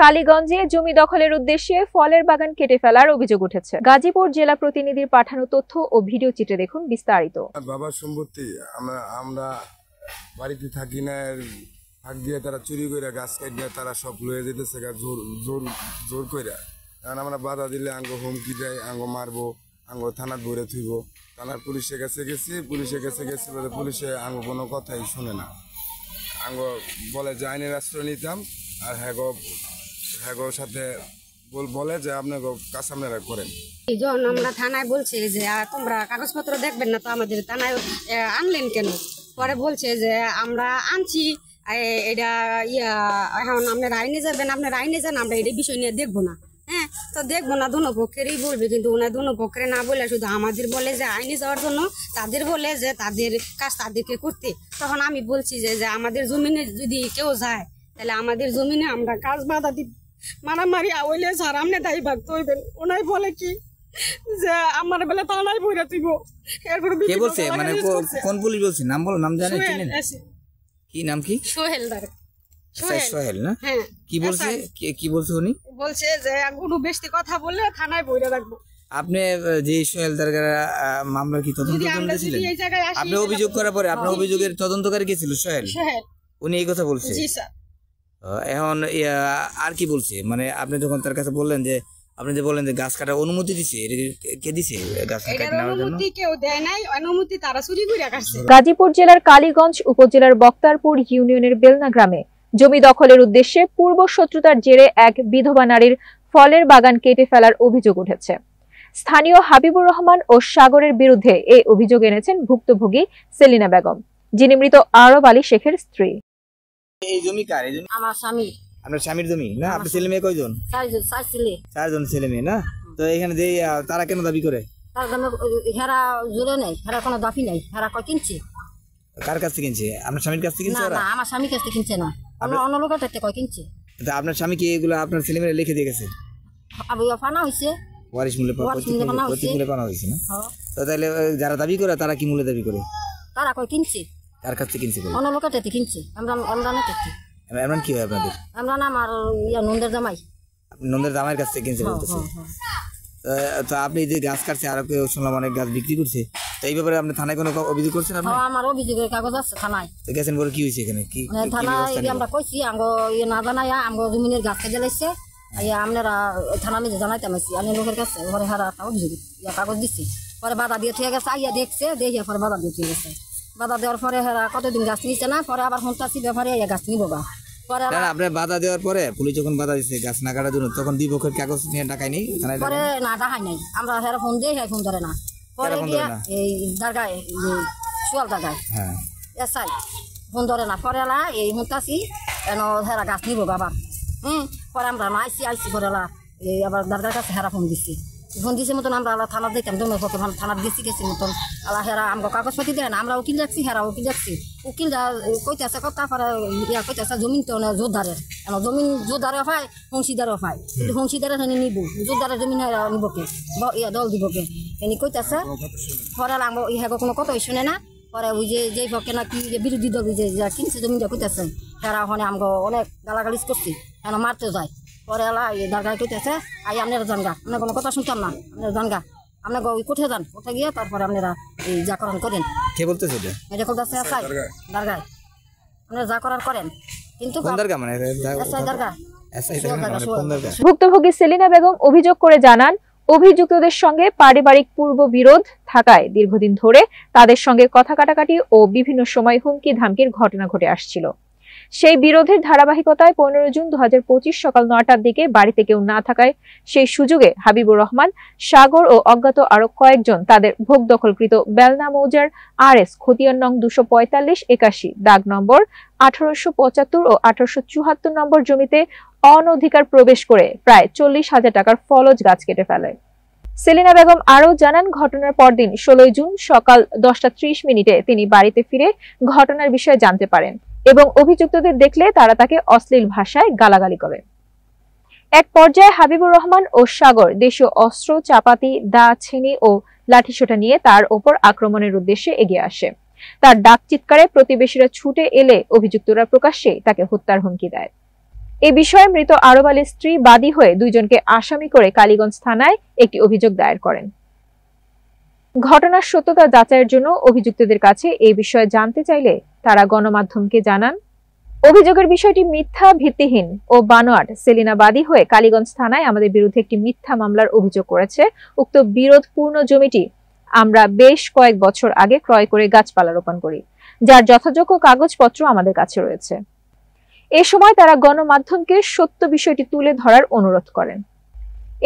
কালীগঞ্জে জমি দখলের উদ্দেশ্যে ফলের বাগান কেটে ফেলার অভিযোগ উঠেছে। গাজীপুর জেলা প্রতিনিধির পাঠানো তথ্য ও ভিডিও চিত্রে দেখুন বিস্তারিত। বাবার সম্পত্তি আমরা বাড়িতে থাকি না, ভাগ দিয়ে তারা চুরি করে গাছ কাটিয়ে তারা সব লয়ে যেতেছে জোর করে। কারণ আমরা বাধা দিলে আঙ্গ হুমকি দেয়, আঙ্গ মারবো, আঙ্গ থানার ভরে থইব। থানার পুলিশের কাছে গেছি বলে পুলিশে আঙ্গ কোনো কথাই শুনে না। আঙ্গ বলে যে আইনের আশ্রয় নিতাম, আর হ্যাগোর সাথে বলে যে আপনার কাজ আপনারা করেন। যখন আমরা থানায় বলছে যে তোমরা কাগজপত্র দেখবেন না, তো আমাদের থানায় আনলেন কেন? পরে বলছে যে আমরা আনছি, এটা এখন আপনারা আইনে যাবেন, আপনারা আইনে যান, আমরা এটা বিষয় নিয়ে দেখবো না। হ্যাঁ, তো দেখবো না, দুনো পক্ষেরই বলবে, কিন্তু ওনার দুনো পক্ষের না বলে শুধু আমাদের বলে যে আইনে যাওয়ার জন্য, তাদের বলে যে তাদের কাজ তাদেরকে করতে। তখন আমি বলছি যে আমাদের জমিনে যদি কেউ যায় তাহলে আমাদের জমিনে আমরা কাজ বাধা দিব, মারামারি আওয়াইলে স্যার আপনি দায়ী ভাগতে হইবেন। ওনাই বলে কি যে আমার বেলা থানায় বইরা দিব। কে বলছে, মানে কোন পুলিশ বলছে? নাম বলো, নাম জানেন? কি নাম? কি সোহেল দার? সোহেল না? হ্যাঁ। কি বলছে উনি? বলছে যে কোনো বেশি কথা বললে থানায় বইরা রাখবো। আপনি যে সোহেল দারগার মামলা কি তদন্ত করেছিলেন? আপনি অভিযোগ করার পরে আপনার অভিযোগের তদন্তকারী কে ছিল? সোহেল। উনি এই কথা বলছে? জি স্যার। এখন আর কি বলছে? মানে আপনি যখন তার কাছে বললেন যে আপনি যে বললেন যে গাছ কাটার অনুমতি দিছে, কে দিছে গাছ কাটার জন্য? অনুমতি কেউ দেয় নাই, অনুমতি তারা চুরি করে কাটছে। গাজীপুর জেলার কালীগঞ্জ উপজেলার বক্তারপুর ইউনিয়নের বেলনা গ্রামে জমি দখলের উদ্দেশ্যে পূর্ব শত্রুতার জেরে এক বিধবা নারীর ফলের বাগান কেটে ফেলার অভিযোগ উঠেছে। স্থানীয় হাবিবুর রহমান ও সাগরের বিরুদ্ধে এই অভিযোগ এনেছেন ভুক্তভোগী সেলিনা বেগম, যিনি মৃত আরব আলী শেখের স্ত্রী। এই জমি কার? এই জমি আমার স্বামী। আপনার স্বামীর জমি না? আপনার ছেলে মেয়ে কয়জন? চারজন ছেলে মেয়ে না? তো এখানে যে তারা কেন দাবি করে? হেরা জোরে নেই, হেরা কোনো দাবি নাই, হেরা কয় কিনছে। কার কাছ থেকে কিনছে? আপনার স্বামীর কাছ থেকে কিনছে? না, আমার স্বামীর কাছ থেকে কিনছে না, অন্য লোকের কাছ থেকে কয় কিনছে। আপনার স্বামী কি এগুলো আপনার ছেলে মেয়ে লিখে দিয়ে গেছে? ফানা হয়েছে, ওয়ারিশ মূল্যে পানা হয়েছে না? তো তাহলে যারা দাবি করে তারা কি মূল্যে দাবি করে? তারা কয় কিনছে। কার কাছ থেকে কিনছে? অন্য লোকের থেকে কিনছে। আমরা না দেখি। এমন কি হয় আপনাদের? আমরা না, আমার নন্দের জামাই। আপনি নন্দের জামাইয়ের কাছ থেকে কিনছে বলতেছে? তো আপনি যে গাছ কাটছে, আর কেউ শুনলাম অনেক গাছ বিক্রি করছে, তো এই ব্যাপারে আপনি থানায় কোনো অভিযোগ করছেন? আমার অভিযোগের কাগজ আছে থানায়। তো গেছেন পরে কি হয়েছে এখানে? কি থানায় আমরা কইছি আঙ্গো না জানাই আঙ্গো জমিনের গাছ কেটে লাইছে, আপনারা থানা নিজে জানাইতে পারছি আমি লোকের কাছে। পরে হারা একটা অভিযোগ কাগজ দিচ্ছি, পরে বাধা দিয়ে ঠিক গেছে, আইয়া দেখছে, দেখে পরে বাধা দিয়ে ঠিক গেছে। বাধা দেওয়ার পরে হেরা কতদিন গাছ নিচ্ছে না, পরে আবার শুনতেছি ব্যাপারে গাছ নিব গা। আপনার বাধা দেওয়ার পরে পুলিশ যখন বাধা দিচ্ছে গাছ না কাটার জন্য, তখন দুই পক্ষের কাগজ নিয়ে ডাকাই নেই? পরে না ডাকাই নাই, আমরা হেরা ফোন দিয়ে ফোন ধরে না। পরে গিয়া এই দারগায়, সোয়াল দারগায় এসাই ফোন ধরে না। পরে এই শুনতেছি হেরা গাছ নিব আবার। পরে আমরা না আইসি পরে এই আবার দারগার কাছে হেরা ফোন দিছে মতন আমরা থানার দিতাম, দমে থানার গেছি মতন আল্লাহ হেরা আমাকে কাগজপাতি দেয় না। আমরা উকিল রাখছি, হেরা উকিল রাখছি, উকিল কইতেছে কথা। পরে কইতেছে জমিন তো জোরদারের, জমিন জোরদারে পায়, হংশীদারও পায়, কিন্তু হংশীদারে নিব, জোরদারের জমিন নিব কে, দল দিব কে, এনে কইতেছে। পরে হ্যাঁ কোনো কথাই শুনে না। পরে ওই যে পক্ষে নাকি বিরোধী দল যে কিনছে জমিনটা কইতেছে, হেরা ওখানে আমাকে অনেক গালাগালিজ করছি, কেন মারতে যায়। পরে দারগায় কইতেছে আপনারা জানগা, আপনার কোনো কথা শুনতাম না, আপনারা জানগা, আপনার কোথায় যান, কোথায় গিয়ে তারপরে আপনারা এই যা করেন করেন। কে বলতেছে এটা বলতেছে দারগায়, আপনারা যা করার করেন। কিন্তু ভুক্তভোগী সেলিনা বেগম অভিযোগ করে জানান, অভিযুক্তদের সঙ্গে পারিবারিক পূর্ব বিরোধ থাকায় দীর্ঘদিন ধরে তাদের সঙ্গে কথা কাটাকাটি ও বিভিন্ন সময় হুমকি ধামকির ঘটনা ঘটে আসছিল। সেই বিরোধের ধারাবাহিকতায় 15 জুন 2025 সকাল 9টার দিকে বাড়িতে কেউ না থাকায় সেই সুযোগে হাবিবুর রহমান, সাগর ও অজ্ঞাত আরো কয়েকজন তাদের ভোগ দখলকৃত বেলনা মৌজার RS খতিয়ান নং 245-81 দাগ নম্বর 1875 ও 1874 নম্বর জমিতে অনধিকার প্রবেশ করে প্রায় 40,000 টাকার ফলজ গাছ কেটে ফেলে। সেলিনা বেগম আরও জানান, ঘটনার পরদিন 16 জুন সকাল 10:30 তিনি বাড়িতে ফিরে ঘটনার বিষয়ে জানতে পারেন এবং অভিযুক্তদের দেখলে তারা তাকে অশ্লীল ভাষায় গালাগালি করে। এক পর্যায়ে হাবিবুর রহমান ও সাগর দেশীয় অস্ত্র, চাপাতি, দা, ছেনি ও লাঠিসোঁটা নিয়ে তার ওপর আক্রমণের উদ্দেশ্যে এগিয়ে আসে। তার ডাক চিৎকারে প্রতিবেশীরা ছুটে এলে অভিযুক্তরা প্রকাশ্যে তাকে হত্যার হুমকি দেয়। এ বিষয়ে মৃত আরব আলীর স্ত্রী বাদী হয়ে দুইজনকে আসামি করে কালীগঞ্জ থানায় একটি অভিযোগ দায়ের করেন। ঘটনার সত্যতা যাচাইয়ের জন্য অভিযুক্তদের কাছে এই বিষয়ে জানতে চাইলে তারা গণমাধ্যমকে জানান, অভিযোগের বিষয়টি মিথ্যা, ভিত্তিহীন ও বানোয়াট। সেলিনা বাদী হয়ে কালীগঞ্জ থানায় আমাদের বিরুদ্ধে একটি মিথ্যা মামলার অভিযোগ করেছে। উক্ত বিরোধপূর্ণ জমিটি আমরা বেশ কয়েক বছর আগে ক্রয় করে গাছপালা রোপণ করি, যার যথাযোগ্য কাগজপত্র আমাদের কাছে রয়েছে। এ সময় তারা গণমাধ্যমকে সত্য বিষয়টি তুলে ধরার অনুরোধ করেন।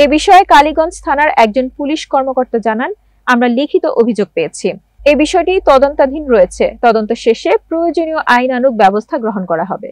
এ বিষয়ে কালীগঞ্জ থানার একজন পুলিশ কর্মকর্তা জানান, আমরা লিখিত অভিযোগ পেয়েছি। এই বিষয়টি তদন্তাধীন রয়েছে। তদন্ত শেষে প্রয়োজনীয় আইনানুগ ব্যবস্থা গ্রহণ করা হবে।